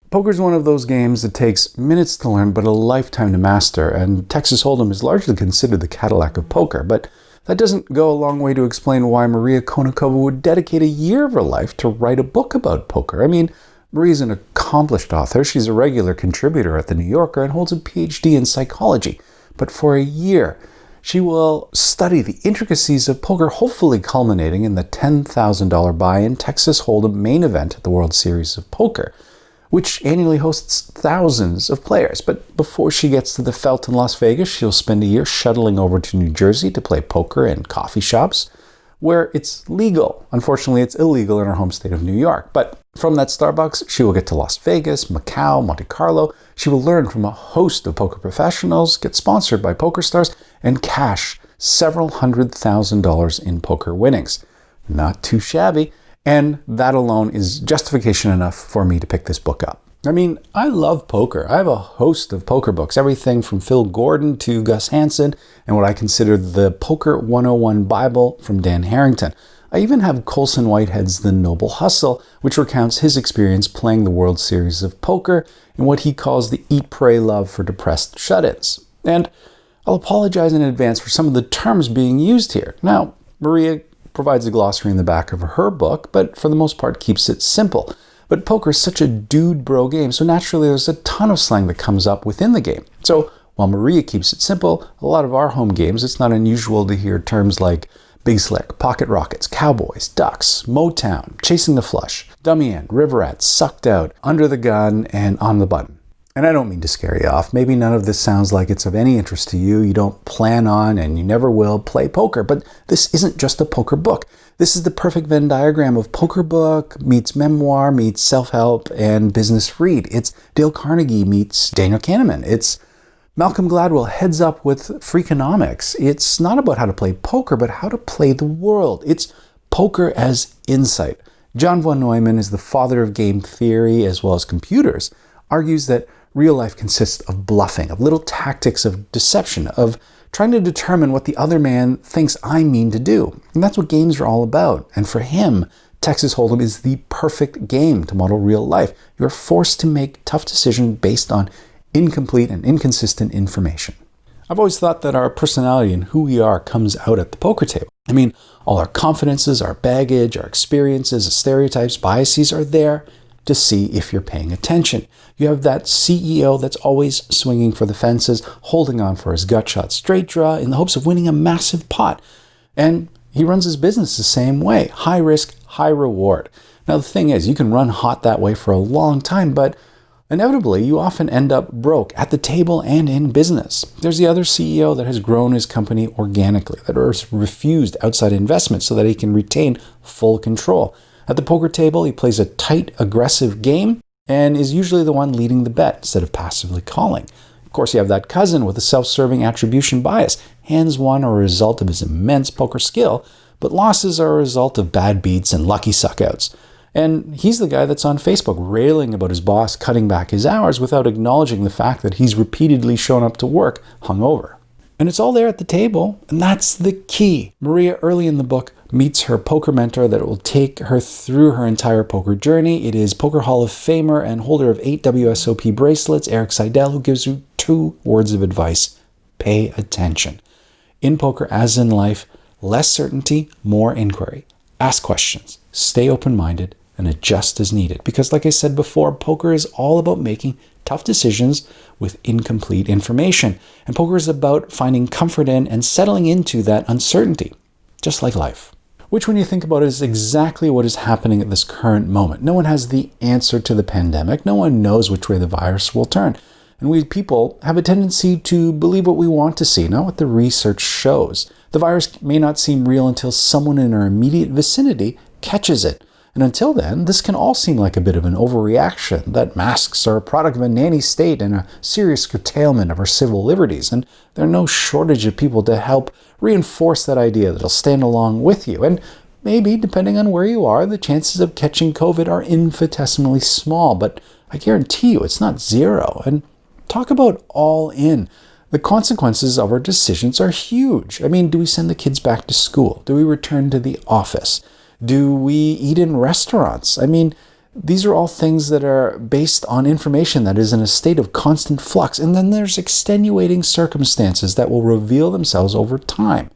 Poker is one of those games that takes minutes to learn but a lifetime to master, and Texas Hold'em is largely considered the Cadillac of poker. But that doesn't go a long way to explain why Maria Konnikova would dedicate a year of her life to write a book about poker. I mean, Maria's an accomplished author. She's a regular contributor at The New Yorker and holds a Ph.D. in psychology. But for a year, she will study the intricacies of poker, hopefully culminating in the $10,000 buy-in Texas Hold'em main event at the World Series of Poker, which annually hosts thousands of players. But before she gets to the felt in Las Vegas, she'll spend a year shuttling over to New Jersey to play poker in coffee shops where it's legal. Unfortunately, it's illegal in her home state of New York. But from that Starbucks, she will get to Las Vegas, Macau, Monte Carlo. She will learn from a host of poker professionals, get sponsored by poker stars, and cash several $100,000 in poker winnings. Not too shabby. And that alone is justification enough for me to pick this book up. I mean, I love poker. I have a host of poker books, everything from Phil Gordon to Gus Hansen, and what I consider the Poker 101 Bible from Dan Harrington. I even have Colson Whitehead's The Noble Hustle, which recounts his experience playing the World Series of Poker and what he calls the eat, pray, love for depressed shut-ins. And I'll apologize in advance for some of the terms being used here. Now, Maria provides a glossary in the back of her book, but for the most part keeps it simple. But poker is such a dude bro game, so naturally there's a ton of slang that comes up within the game. So while Maria keeps it simple, a lot of our home games, it's not unusual to hear terms like Big Slick, Pocket Rockets, Cowboys, Ducks, Motown, Chasing the Flush, Dummy End, Riverette, Sucked Out, Under the Gun, and On the Button. And I don't mean to scare you off. Maybe none of this sounds like it's of any interest to you. You don't plan on, and you never will, play poker. But this isn't just a poker book. This is the perfect Venn diagram of poker book meets memoir meets self-help and business read. It's Dale Carnegie meets Daniel Kahneman. It's Malcolm Gladwell heads up with Freakonomics. It's not about how to play poker, but how to play the world. It's poker as insight. John von Neumann is the father of game theory as well as computers, argues that real life consists of bluffing, of little tactics of deception, of trying to determine what the other man thinks I mean to do. And that's what games are all about. And for him, Texas Hold'em is the perfect game to model real life. You're forced to make tough decisions based on incomplete and inconsistent information. I've always thought that our personality and who we are comes out at the poker table. I mean, all our confidences, our baggage, our experiences, stereotypes, biases are there to see if you're paying attention. You have that CEO that's always swinging for the fences, holding on for his gut shot straight draw in the hopes of winning a massive pot. And he runs his business the same way. High risk, high reward. Now the thing is, you can run hot that way for a long time, but inevitably you often end up broke at the table and in business. There's the other CEO that has grown his company organically, that has refused outside investment so that he can retain full control. At the poker table, he plays a tight, aggressive game and is usually the one leading the bet instead of passively calling. Of course, you have that cousin with a self-serving attribution bias. Hands won are a result of his immense poker skill, but losses are a result of bad beats and lucky suckouts. And he's the guy that's on Facebook railing about his boss cutting back his hours without acknowledging the fact that he's repeatedly shown up to work hungover. And it's all there at the table, and that's the key. Maria, early in the book, meets her poker mentor that will take her through her entire poker journey. It is Poker Hall of Famer and holder of 8 WSOP bracelets, Eric Seidel, who gives you 2 words of advice. Pay attention. In poker, as in life, less certainty, more inquiry. Ask questions, stay open-minded, and adjust as needed. Because like I said before, poker is all about making tough decisions with incomplete information. And poker is about finding comfort in and settling into that uncertainty, just like life. Which, when you think about it, is exactly what is happening at this current moment. No one has the answer to the pandemic. No one knows which way the virus will turn. And we people have a tendency to believe what we want to see, not what the research shows. The virus may not seem real until someone in our immediate vicinity catches it. And until then, this can all seem like a bit of an overreaction, that masks are a product of a nanny state and a serious curtailment of our civil liberties. And there are no shortage of people to help reinforce that idea that'll stand along with you. And maybe, depending on where you are, the chances of catching COVID are infinitesimally small, but I guarantee you it's not zero. And talk about all in. The consequences of our decisions are huge. I mean, do we send the kids back to school? Do we return to the office? Do we eat in restaurants? I mean, these are all things that are based on information that is in a state of constant flux. And then there's extenuating circumstances that will reveal themselves over time.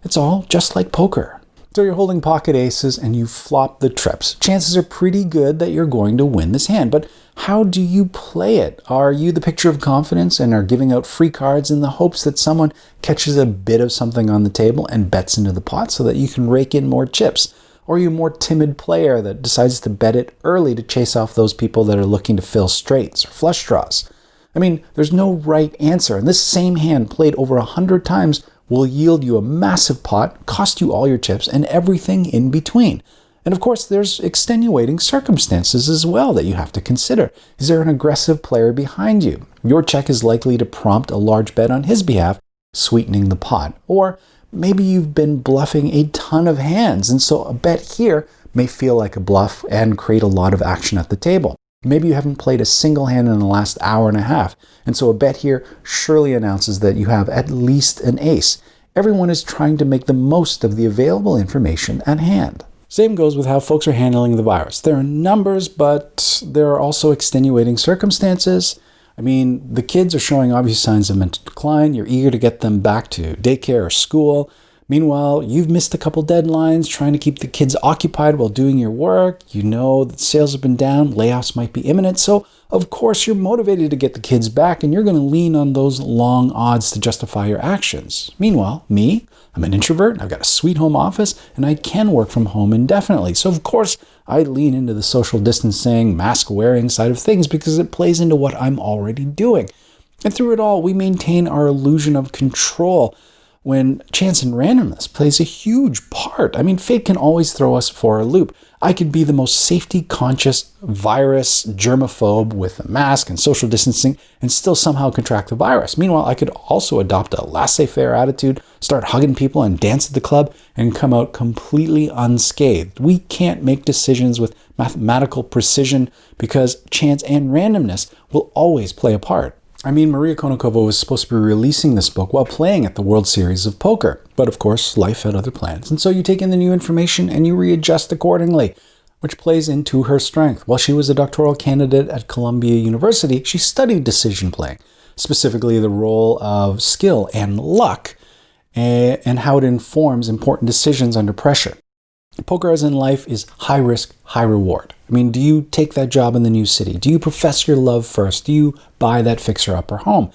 It's all just like poker. So you're holding pocket aces and you flop the trips. Chances are pretty good that you're going to win this hand, but how do you play it? Are you the picture of confidence and are giving out free cards in the hopes that someone catches a bit of something on the table and bets into the pot so that you can rake in more chips? Or are you a more timid player that decides to bet it early to chase off those people that are looking to fill straights or flush draws? I mean, there's no right answer, and this same hand played over 100 times will yield you a massive pot, cost you all your chips, and everything in between. And of course, there's extenuating circumstances as well that you have to consider. Is there an aggressive player behind you? Your check is likely to prompt a large bet on his behalf, sweetening the pot. Or maybe you've been bluffing a ton of hands, and so a bet here may feel like a bluff and create a lot of action at the table. Maybe you haven't played a single hand in the last hour and a half, and so a bet here surely announces that you have at least an ace. Everyone is trying to make the most of the available information at hand. Same goes with how folks are handling the virus. There are numbers, but there are also extenuating circumstances. I mean, the kids are showing obvious signs of mental decline. You're eager to get them back to daycare or school. Meanwhile, you've missed a couple deadlines trying to keep the kids occupied while doing your work. You know that sales have been down, layoffs might be imminent. So, of course, you're motivated to get the kids back and you're going to lean on those long odds to justify your actions. Meanwhile, me, I'm an introvert, I've got a sweet home office, and I can work from home indefinitely. So, of course, I lean into the social distancing, mask wearing side of things because it plays into what I'm already doing. And through it all, we maintain our illusion of control when chance and randomness plays a huge part. I mean, fate can always throw us for a loop. I could be the most safety-conscious virus germaphobe with a mask and social distancing and still somehow contract the virus. Meanwhile, I could also adopt a laissez-faire attitude, start hugging people and dance at the club, and come out completely unscathed. We can't make decisions with mathematical precision because chance and randomness will always play a part. I mean, Maria Konnikova was supposed to be releasing this book while playing at the World Series of Poker. But of course, life had other plans. And so you take in the new information and you readjust accordingly, which plays into her strength. While she was a doctoral candidate at Columbia University, she studied decision playing, specifically the role of skill and luck, and how it informs important decisions under pressure. Poker, as in life, is high risk, high reward. I mean, do you take that job in the new city? Do you profess your love first? Do you buy that fixer-upper home?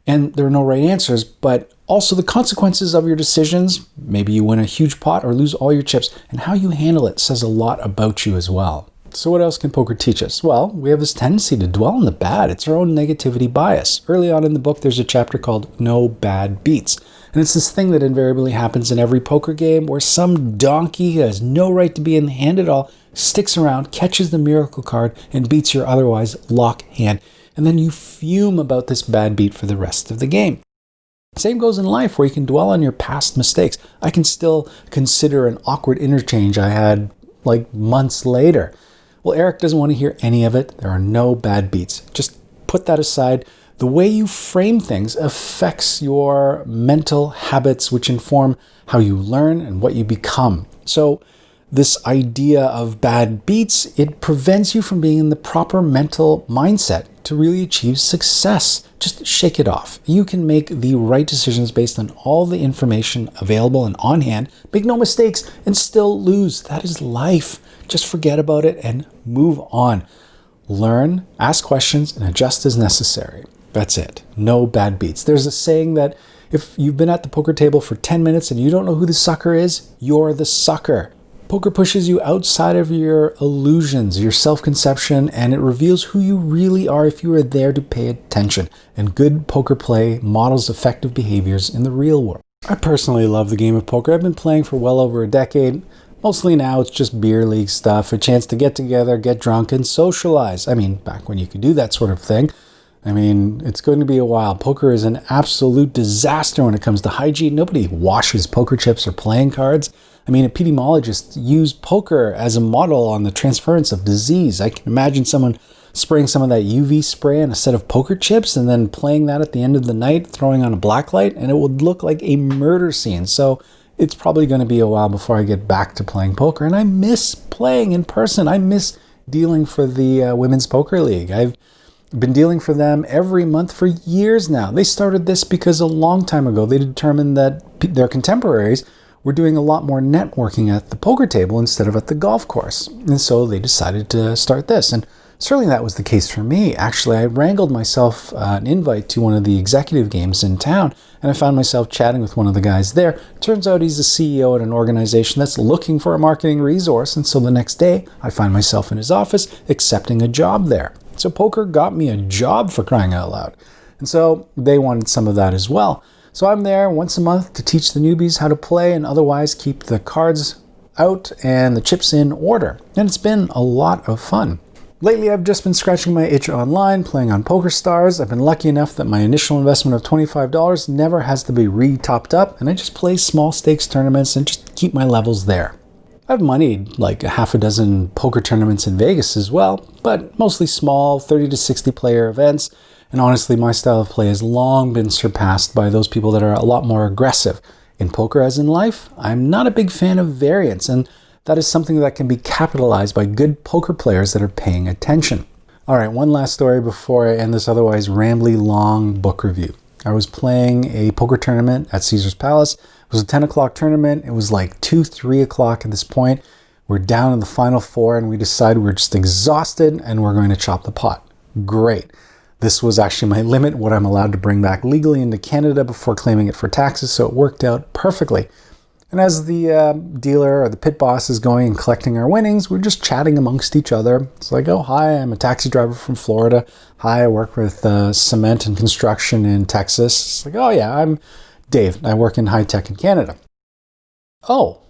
And there are no right answers, but also the consequences of your decisions. Maybe you win a huge pot or lose all your chips, and how you handle it says a lot about you as well. So what else can poker teach us? Well, we have this tendency to dwell on the bad. It's our own negativity bias. Early on in the book, there's a chapter called No Bad Beats. And it's this thing that invariably happens in every poker game where some donkey who has no right to be in the hand at all sticks around, catches the miracle card, and beats your otherwise lock hand. And then you fume about this bad beat for the rest of the game. Same goes in life where you can dwell on your past mistakes. I can still consider an awkward interchange I had like months later. Well, Eric doesn't want to hear any of it. There are no bad beats. Just put that aside. The way you frame things affects your mental habits, which inform how you learn and what you become. So this idea of bad beats, it prevents you from being in the proper mental mindset to really achieve success. Just shake it off. You can make the right decisions based on all the information available and on hand, make no mistakes, and still lose. That is life. Just forget about it and move on. Learn, ask questions, and adjust as necessary. That's it. No bad beats. There's a saying that if you've been at the poker table for 10 minutes and you don't know who the sucker is, you're the sucker. Poker pushes you outside of your illusions, your self-conception, and it reveals who you really are if you are there to pay attention. And good poker play models effective behaviors in the real world. I personally love the game of poker. I've been playing for well over a decade. Mostly now it's just beer league stuff, a chance to get together, get drunk, and socialize. I mean, back when you could do that sort of thing. I mean, it's going to be a while. Poker is an absolute disaster when it comes to hygiene. Nobody washes poker chips or playing cards. I mean, epidemiologists use poker as a model on the transference of disease. I can imagine someone spraying some of that UV spray on a set of poker chips and then playing that at the end of the night, throwing on a black light, and it would look like a murder scene. So it's probably going to be a while before I get back to playing poker. And I miss playing in person. I miss dealing for the Women's Poker League. I've been dealing for them every month for years now. They started this because a long time ago they determined that their contemporaries were doing a lot more networking at the poker table instead of at the golf course. And so they decided to start this. And certainly that was the case for me. Actually, I wrangled myself an invite to one of the executive games in town, and I found myself chatting with one of the guys there. Turns out he's the CEO at an organization that's looking for a marketing resource, and so the next day I find myself in his office accepting a job there. So poker got me a job, for crying out loud. And so they wanted some of that as well. So I'm there once a month to teach the newbies how to play and otherwise keep the cards out and the chips in order. And it's been a lot of fun. Lately, I've just been scratching my itch online, playing on PokerStars. I've been lucky enough that my initial investment of $25 never has to be re-topped up, and I just play small stakes tournaments and just keep my levels there. I've moneyed like a half a dozen poker tournaments in Vegas as well, but mostly small 30 to 60 player events. And honestly, my style of play has long been surpassed by those people that are a lot more aggressive. In poker as in life, I'm not a big fan of variance, and that is something that can be capitalized by good poker players that are paying attention. All right, one last story before I end this otherwise rambly long book review. I was playing a poker tournament at Caesar's Palace. It was a 10 o'clock tournament. It was like 2, 3 o'clock at this point. We're down in the final four and we decided we're just exhausted and we're going to chop the pot. Great. This was actually my limit, what I'm allowed to bring back legally into Canada before claiming it for taxes, so it worked out perfectly. And as the dealer or the pit boss is going and collecting our winnings, we're just chatting amongst each other. It's like, oh, hi, I'm a taxi driver from Florida. Hi, I work with cement and construction in Texas. It's like, oh yeah, I'm Dave. I work in high tech in Canada. Oh,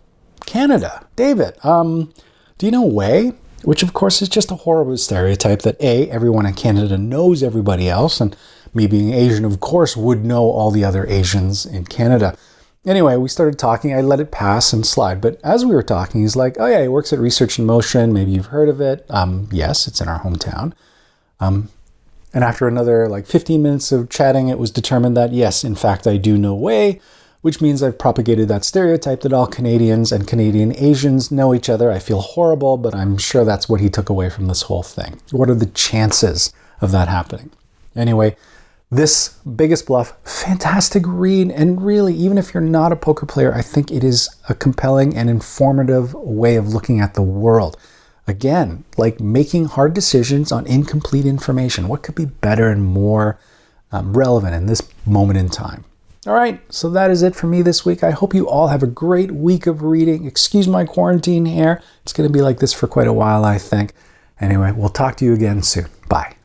Canada. David, do you know Wei? Which of course is just a horrible stereotype that A, everyone in Canada knows everybody else, and me being Asian, of course, would know all the other Asians in Canada. Anyway, we started talking. I let it pass and slide. But as we were talking, he's like, oh yeah, he works at Research in Motion. Maybe you've heard of it. Yes, it's in our hometown. And after another 15 minutes of chatting, it was determined that yes, in fact, I do know Wei, which means I've propagated that stereotype that all Canadians and Canadian Asians know each other. I feel horrible, but I'm sure that's what he took away from this whole thing. What are the chances of that happening? Anyway, this Biggest Bluff, fantastic read, and really, even if you're not a poker player, I think it is a compelling and informative way of looking at the world. Again, like making hard decisions on incomplete information. What could be better and more relevant in this moment in time? All right, so that is it for me this week. I hope you all have a great week of reading. Excuse my quarantine hair. It's going to be like this for quite a while, I think. Anyway, we'll talk to you again soon. Bye.